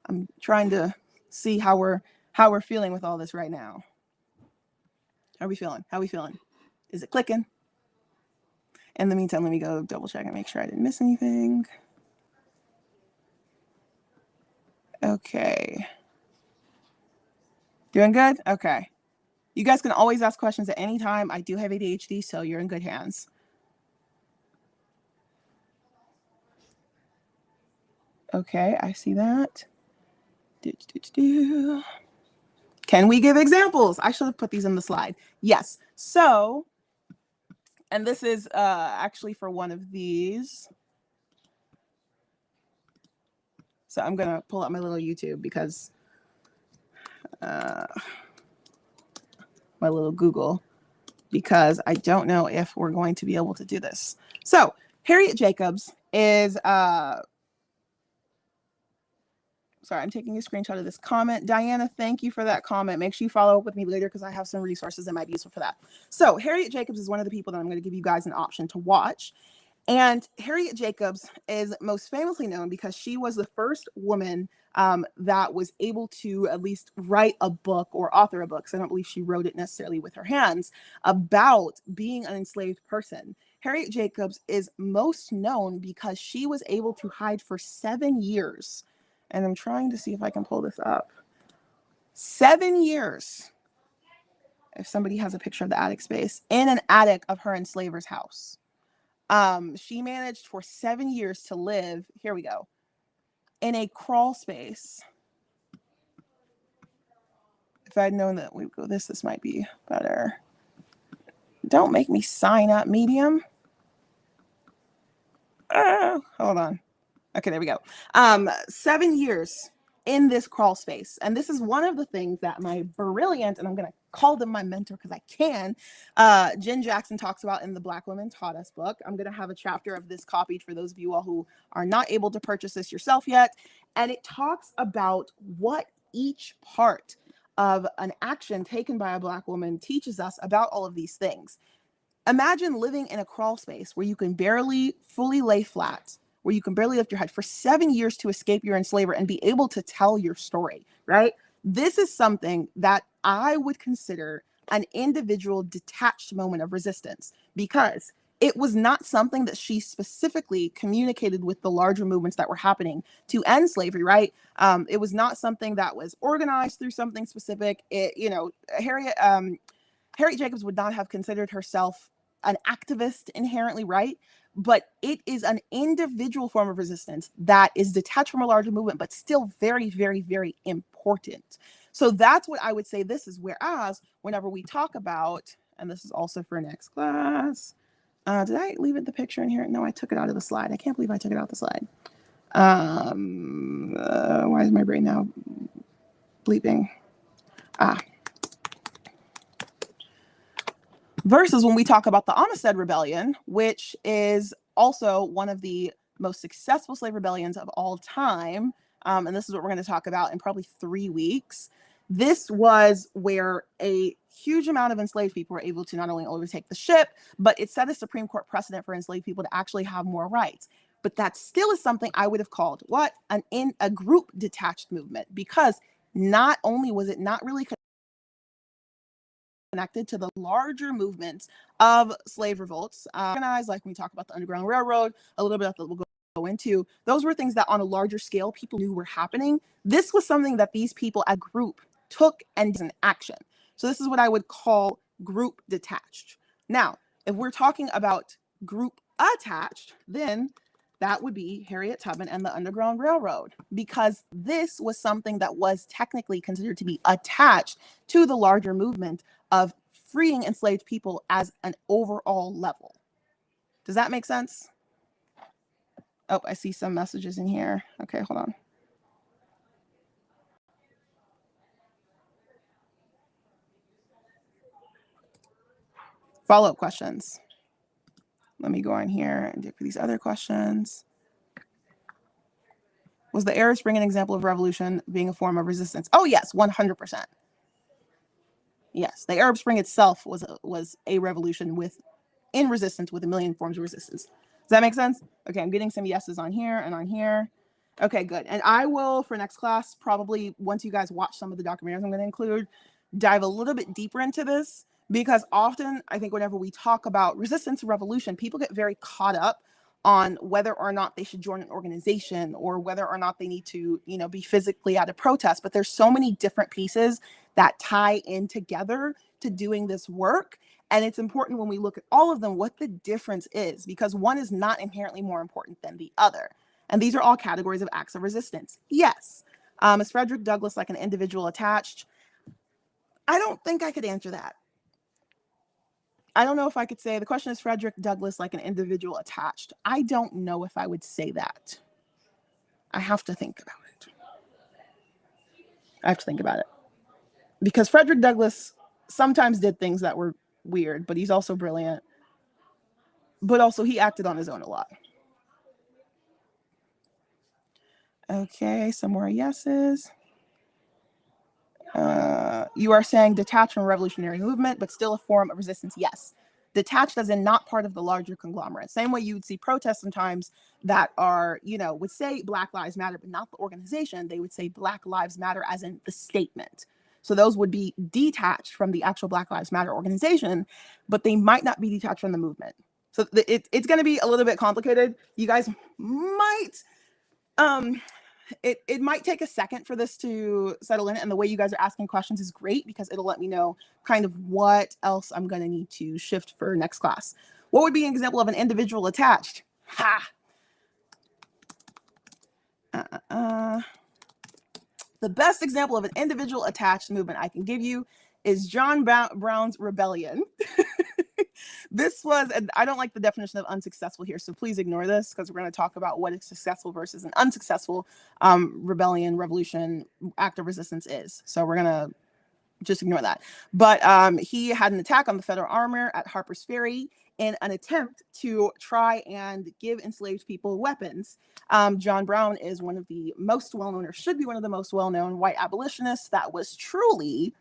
I'm trying to see how we're feeling with all this right now. How are we feeling? How are we feeling? Is it clicking? In the meantime, let me go double check and make sure I didn't miss anything. Okay. Doing good? Okay. You guys can always ask questions at any time. I do have ADHD, so you're in good hands. Okay, I see that. Can we give examples? I should have put these in the slide. Yes. So, and this is actually for one of these. So I'm going to pull up my little YouTube because my little Google, because I don't know if we're going to be able to do this. So Harriet Jacobs is, sorry, I'm taking a screenshot of this comment. Diana, thank you for that comment. Make sure you follow up with me later because I have some resources that might be useful for that. So Harriet Jacobs is one of the people that I'm going to give you guys an option to watch. And Harriet Jacobs is most famously known because she was the first woman that was able to at least write a book or author a book, because I don't believe she wrote it necessarily with her hands, about being an enslaved person. Harriet Jacobs is most known because she was able to hide for 7 years. And I'm trying to see if I can pull this up. 7 years. If somebody has a picture of the attic space, in an attic of her enslaver's house. She managed for 7 years to live, here we go, in a crawl space. If I'd known that we would go this might be better. Don't make me sign up, Medium. Hold on. Okay, there we go. 7 years in this crawl space. And this is one of the things that my brilliant, and I'm going to call them my mentor because I can, Jen Jackson talks about in the Black Women Taught Us book. I'm going to have a chapter of this copied for those of you all who are not able to purchase this yourself yet. And it talks about what each part of an action taken by a Black woman teaches us about all of these things. Imagine living in a crawl space where you can barely fully lay flat, where you can barely lift your head for 7 years to escape your enslaver and be able to tell your story, right? This is something that I would consider an individual detached moment of resistance, because it was not something that she specifically communicated with the larger movements that were happening to end slavery, right? It was not something that was organized through something specific. Harriet Jacobs would not have considered herself an activist inherently, right? But it is an individual form of resistance that is detached from a larger movement, but still very, very, very important. So that's what I would say this is. Whereas whenever we talk about, and this is also for next class, did I leave the picture in here? No, I took it out of the slide. I can't believe I took it out of the slide. Why is my brain now bleeping? Versus when we talk about the Amistad Rebellion, which is also one of the most successful slave rebellions of all time. And this is what we're going to talk about in probably 3 weeks. This was where a huge amount of enslaved people were able to not only overtake the ship, but it set a Supreme Court precedent for enslaved people to actually have more rights. But that still is something I would have called a group detached movement, because not only was it not really connected to the larger movements of slave revolts, organized, like when we talk about the Underground Railroad, a little bit that we'll go into. Those were things that on a larger scale people knew were happening. This was something that these people as a group took and did in action. So this is what I would call group detached. Now, if we're talking about group attached, then that would be Harriet Tubman and the Underground Railroad, because this was something that was technically considered to be attached to the larger movement of freeing enslaved people as an overall level. Does that make sense? Oh, I see some messages in here. Okay, hold on. Follow-up questions. Let me go on here and dig for these other questions. Was the Arab Spring an example of revolution being a form of resistance? Oh, yes, 100%. Yes, the Arab Spring itself was a revolution in resistance with a million forms of resistance. Does that make sense? Okay, I'm getting some yeses on here and on here. Okay, good. And I will, for next class, probably once you guys watch some of the documentaries I'm going to include, dive a little bit deeper into this, because often I think whenever we talk about resistance and revolution, people get very caught up on whether or not they should join an organization or whether or not they need to, be physically at a protest. But there's so many different pieces that tie in together to doing this work. And it's important when we look at all of them, what the difference is, because one is not inherently more important than the other. And these are all categories of acts of resistance. Yes. Is Frederick Douglass like an individual attached? I don't think I could answer that. I don't know if I could say, the question is Frederick Douglass like an individual attached. I don't know if I would say that. I have to think about it. Because Frederick Douglass sometimes did things that were weird, but he's also brilliant. But also he acted on his own a lot. Okay, some more yeses. You are saying detached from revolutionary movement, but still a form of resistance. Yes. Detached as in not part of the larger conglomerate. Same way you would see protests sometimes that are, would say Black Lives Matter, but not the organization. They would say Black Lives Matter as in the statement. So those would be detached from the actual Black Lives Matter organization, but they might not be detached from the movement. So it's going to be a little bit complicated. You guys might... It might take a second for this to settle in, and the way you guys are asking questions is great because it'll let me know kind of what else I'm going to need to shift for next class. What would be an example of an individual attached? The best example of an individual attached movement I can give you is John Brown's rebellion. This was, and I don't like the definition of unsuccessful here, so please ignore this because we're going to talk about what a successful versus an unsuccessful rebellion, revolution, act of resistance is. So we're going to just ignore that. But he had an attack on the Federal armor at Harper's Ferry in an attempt to try and give enslaved people weapons. John Brown is one of the most well-known, or should be one of the most well-known white abolitionists that was truly...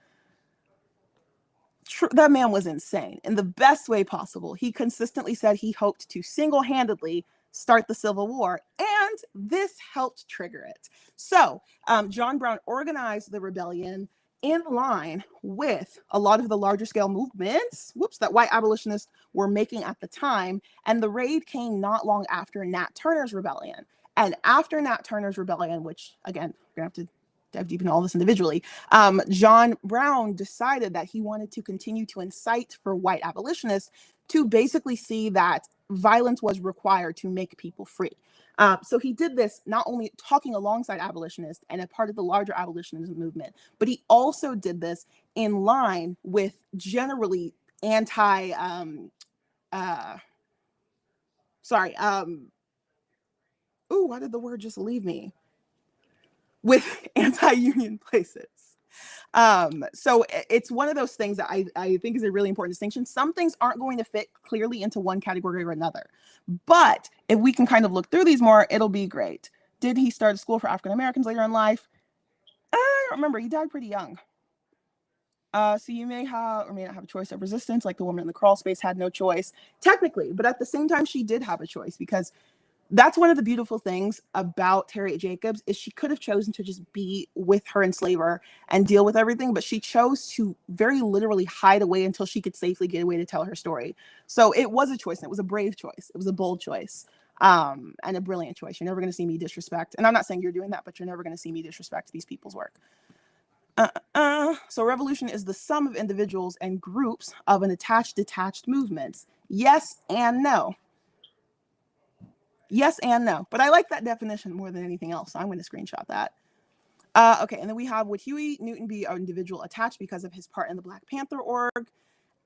that man was insane in the best way possible. He consistently said he hoped to single-handedly start the Civil War, and this helped trigger it. So John Brown organized the rebellion in line with a lot of the larger scale movements, that white abolitionists were making at the time. And the raid came not long after Nat Turner's rebellion. And after Nat Turner's rebellion, which again, we're gonna have to dive deep into all this individually, John Brown decided that he wanted to continue to incite for white abolitionists to basically see that violence was required to make people free. So he did this not only talking alongside abolitionists and a part of the larger abolitionism movement, but he also did this in line with generally why did the word just leave me? With anti-union places. So it's one of those things that I think is a really important distinction. Some things aren't going to fit clearly into one category or another. But if we can kind of look through these more, it'll be great. Did he start a school for African Americans later in life? I don't remember. He died pretty young. So you may have or may not have a choice of resistance, like the woman in the crawl space had no choice, technically. But at the same time, she did have a choice, because that's one of the beautiful things about Harriet Jacobs is she could have chosen to just be with her enslaver and deal with everything, but she chose to very literally hide away until she could safely get away to tell her story. So it was a choice, and it was a brave choice. It was a bold choice, and a brilliant choice. You're never going to see me disrespect, and I'm not saying you're doing that, but you're never going to see me disrespect these people's work. So revolution is the sum of individuals and groups of an attached, detached movements. Yes and no. Yes and no, but I like that definition more than anything else, so I'm going to screenshot that. Okay, and then we have, would Huey Newton be an individual attached because of his part in the Black Panther org?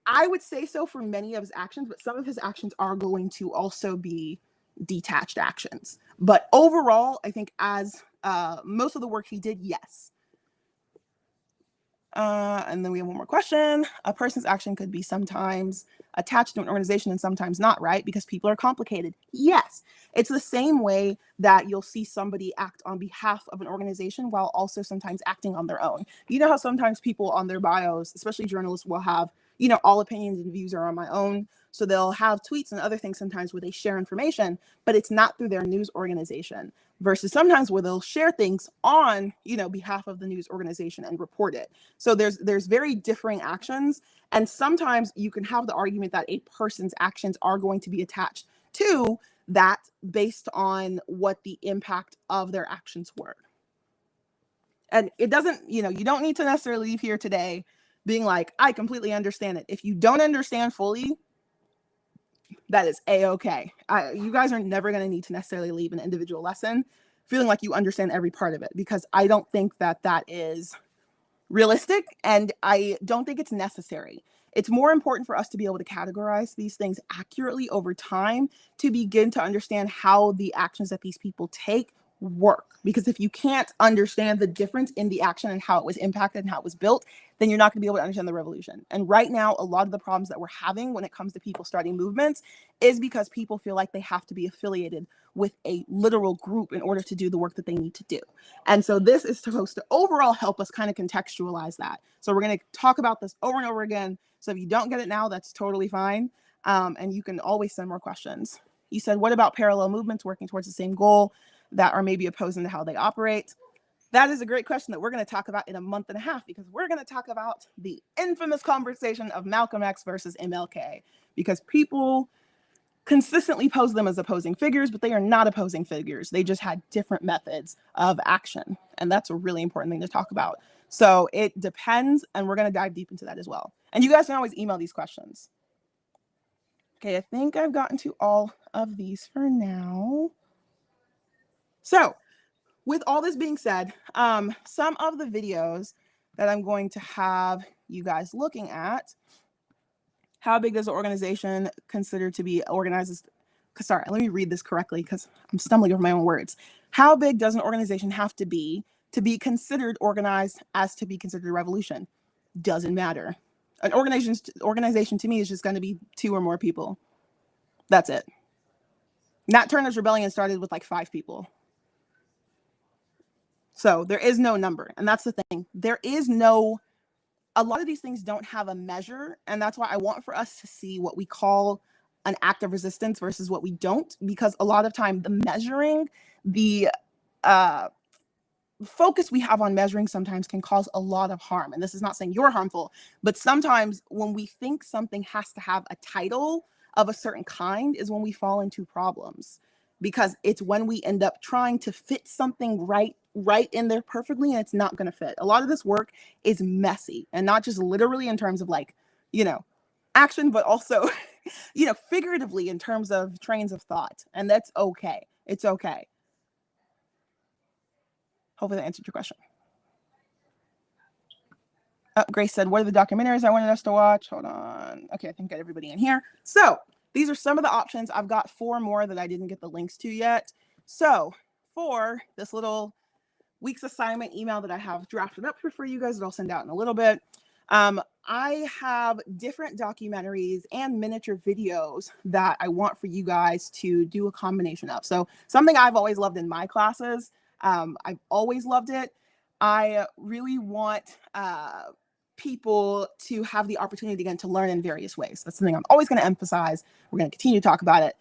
I would say so for many of his actions, but some of his actions are going to also be detached actions. But overall, I think as most of the work he did, yes. And then we have one more question. A person's action could be sometimes attached to an organization and sometimes not, right? Because people are complicated. Yes. It's the same way that you'll see somebody act on behalf of an organization while also sometimes acting on their own. You know how sometimes people on their bios, especially journalists, will have, all opinions and views are on my own. So they'll have tweets and other things sometimes where they share information, but it's not through their news organization, versus sometimes where they'll share things on, behalf of the news organization and report it. So there's very differing actions. And sometimes you can have the argument that a person's actions are going to be attached to that based on what the impact of their actions were. And it doesn't, you don't need to necessarily leave here today being like, I completely understand it. If you don't understand fully, that is a-okay. You guys are never going to need to necessarily leave an individual lesson feeling like you understand every part of it, because I don't think that that is realistic, and I don't think it's necessary. It's more important for us to be able to categorize these things accurately over time to begin to understand how the actions that these people take work. Because if you can't understand the difference in the action and how it was impacted and how it was built, then you're not going to be able to understand the revolution. And right now, a lot of the problems that we're having when it comes to people starting movements is because people feel like they have to be affiliated with a literal group in order to do the work that they need to do. And so this is supposed to overall help us kind of contextualize that. So we're going to talk about this over and over again. So if you don't get it now, that's totally fine. And you can always send more questions. You said, what about parallel movements working towards the same goal that are maybe opposing to how they operate? That is a great question that we're going to talk about in a month and a half, because we're going to talk about the infamous conversation of Malcolm X versus MLK, because people consistently pose them as opposing figures, but they are not opposing figures. They just had different methods of action. And that's a really important thing to talk about. So it depends, and we're going to dive deep into that as well. And you guys can always email these questions. Okay, I think I've gotten to all of these for now. So with all this being said, some of the videos that I'm going to have you guys looking at, how big does an organization consider to be organized? Sorry, let me read this correctly because I'm stumbling over my own words. How big does an organization have to be considered organized as to be considered a revolution? Doesn't matter. An organization to me is just going to be 2 or more people. That's it. Nat Turner's rebellion started with like 5 people. So there is no number. And that's the thing. A lot of these things don't have a measure. And that's why I want for us to see what we call an act of resistance versus what we don't. Because a lot of time the measuring, the focus we have on measuring sometimes can cause a lot of harm. And this is not saying you're harmful, but sometimes when we think something has to have a title of a certain kind is when we fall into problems. Because it's when we end up trying to fit something right in there perfectly, and it's not going to fit. A lot of this work is messy, and not just literally in terms of like, action, but also, figuratively in terms of trains of thought. And that's okay. It's okay. Hopefully that answered your question. Grace said, what are the documentaries I wanted us to watch? Hold on. Okay, I think I got everybody in here. So these are some of the options. I've got 4 more that I didn't get the links to yet. So for this little week's assignment email that I have drafted up for you guys that I'll send out in a little bit, I have different documentaries and miniature videos that I want for you guys to do a combination of. So something I've always loved in my classes. I've always loved it. I really want people to have the opportunity again to learn in various ways. That's something I'm always going to emphasize. We're going to continue to talk about it.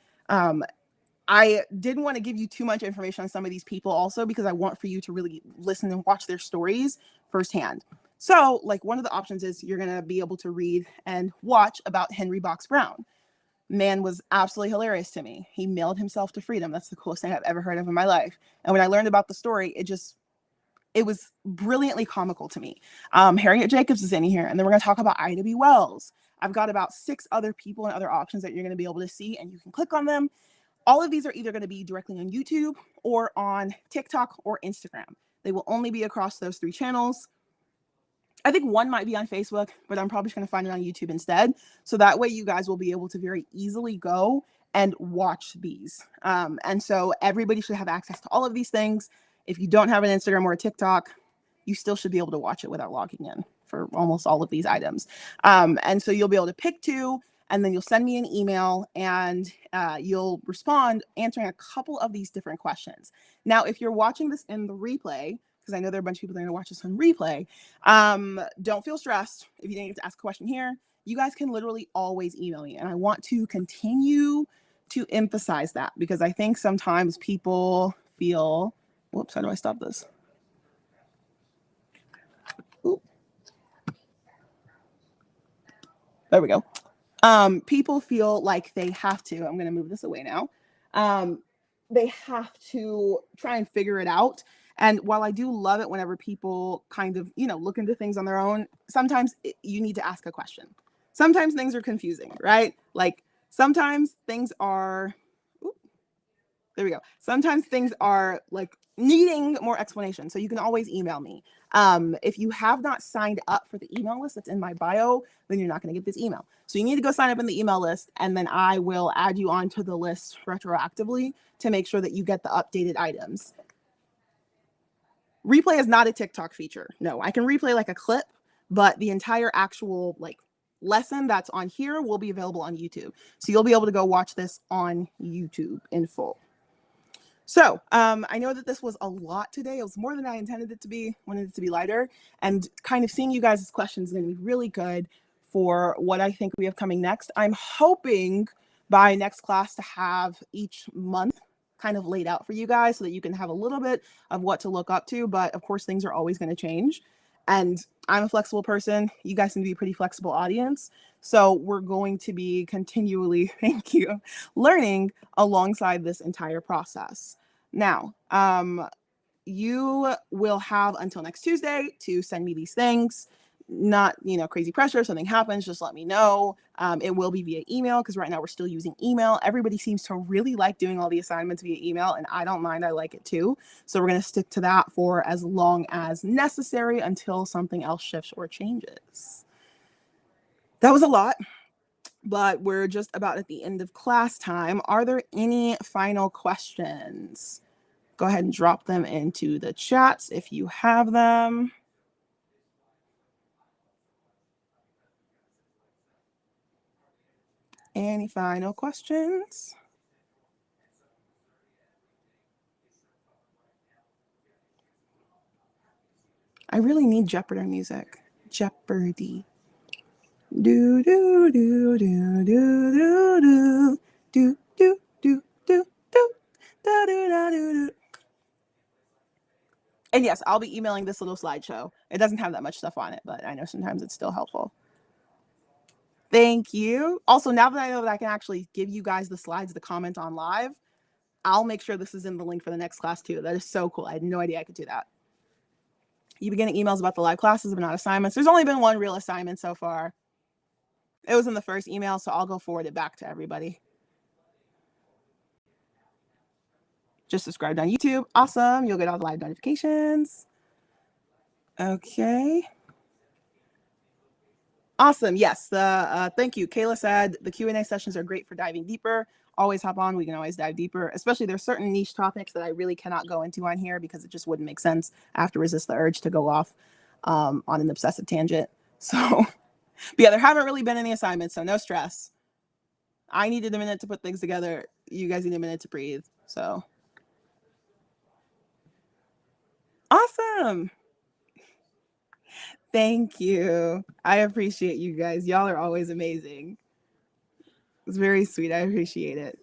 I didn't want to give you too much information on some of these people also because I want for you to really listen and watch their stories firsthand. So like one of the options is you're going to be able to read and watch about Henry Box Brown. Man was absolutely hilarious to me. He mailed himself to freedom. That's the coolest thing I've ever heard of in my life. And when I learned about the story, it was brilliantly comical to me. Harriet Jacobs is in here, and then we're going to talk about Ida B. Wells. I've got about 6 other people and other options that you're going to be able to see, and you can click on them. All of these are either going to be directly on YouTube or on TikTok or Instagram. They will only be across those 3 channels. I think one might be on Facebook, but I'm probably just going to find it on YouTube instead. So that way you guys will be able to very easily go and watch these. And so everybody should have access to all of these things. If you don't have an Instagram or a TikTok, you still should be able to watch it without logging in for almost all of these items. And so you'll be able to pick 2, and then you'll send me an email, and you'll respond answering a couple of these different questions. Now, if you're watching this in the replay, because I know there are a bunch of people that are going to watch this on replay, don't feel stressed if you didn't get to ask a question here. You guys can literally always email me, and I want to continue to emphasize that because I think sometimes people feel, whoops, how do I stop this? Ooh. There we go. People feel like they have to, I'm going to move this away now. They have to try and figure it out. And while I do love it whenever people kind of, look into things on their own, sometimes you need to ask a question. Sometimes things are confusing, right? Like sometimes things are, there we go. Sometimes things are like needing more explanation. So you can always email me. If you have not signed up for the email list that's in my bio, then you're not going to get this email. So you need to go sign up in the email list, and then I will add you onto the list retroactively to make sure that you get the updated items. Replay is not a TikTok feature. No, I can replay like a clip, but the entire actual like lesson that's on here will be available on YouTube. So you'll be able to go watch this on YouTube in full. So I know that this was a lot today. It was more than I intended it to be. Wanted it to be lighter, and kind of seeing you guys' questions is going to be really good for what I think we have coming next. I'm hoping by next class to have each month kind of laid out for you guys so that you can have a little bit of what to look up to. But of course, things are always going to change. And I'm a flexible person. You guys seem to be a pretty flexible audience. So we're going to be continually, thank you, learning alongside this entire process. Now, you will have until next Tuesday to send me these things. Not, crazy pressure. If something happens, just let me know. It will be via email because right now we're still using email. Everybody seems to really like doing all the assignments via email, and I don't mind. I like it too. So we're going to stick to that for as long as necessary until something else shifts or changes. That was a lot, but we're just about at the end of class time. Are there any final questions? Go ahead and drop them into the chats if you have them. Any final questions? I really need Jeopardy music. Jeopardy. Do do do do do do do do do do do do do do. And yes, I'll be emailing this little slideshow. It doesn't have that much stuff on it, but I know sometimes it's still helpful. Thank you. Also, now that I know that I can actually give you guys the slides to comment on live, I'll make sure this is in the link for the next class too. That is so cool. I had no idea I could do that. You've been getting emails about the live classes, but not assignments. There's only been one real assignment so far. It was in the first email, so I'll go forward it back to everybody. Just subscribed on YouTube. Awesome. You'll get all the live notifications. Okay. Awesome. Yes. Thank you. Kayla said the Q&A sessions are great for diving deeper. Always hop on. We can always dive deeper, especially there's certain niche topics that I really cannot go into on here because it just wouldn't make sense. I have to resist the urge to go off on an obsessive tangent. So, but yeah, there haven't really been any assignments, so no stress. I needed a minute to put things together. You guys need a minute to breathe. So, awesome. Thank you. I appreciate you guys. Y'all are always amazing. It's very sweet. I appreciate it.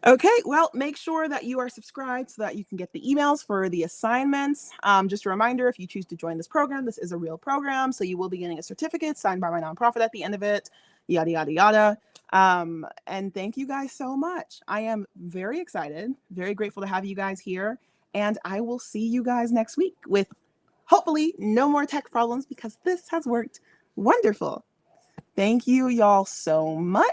Okay, well, make sure that you are subscribed so that you can get the emails for the assignments. Just a reminder, if you choose to join this program, this is a real program, so you will be getting a certificate signed by my nonprofit at the end of it, yada, yada, yada. And thank you guys so much. I am very excited, very grateful to have you guys here, and I will see you guys next week with hopefully no more tech problems because this has worked wonderful. Thank you y'all so much.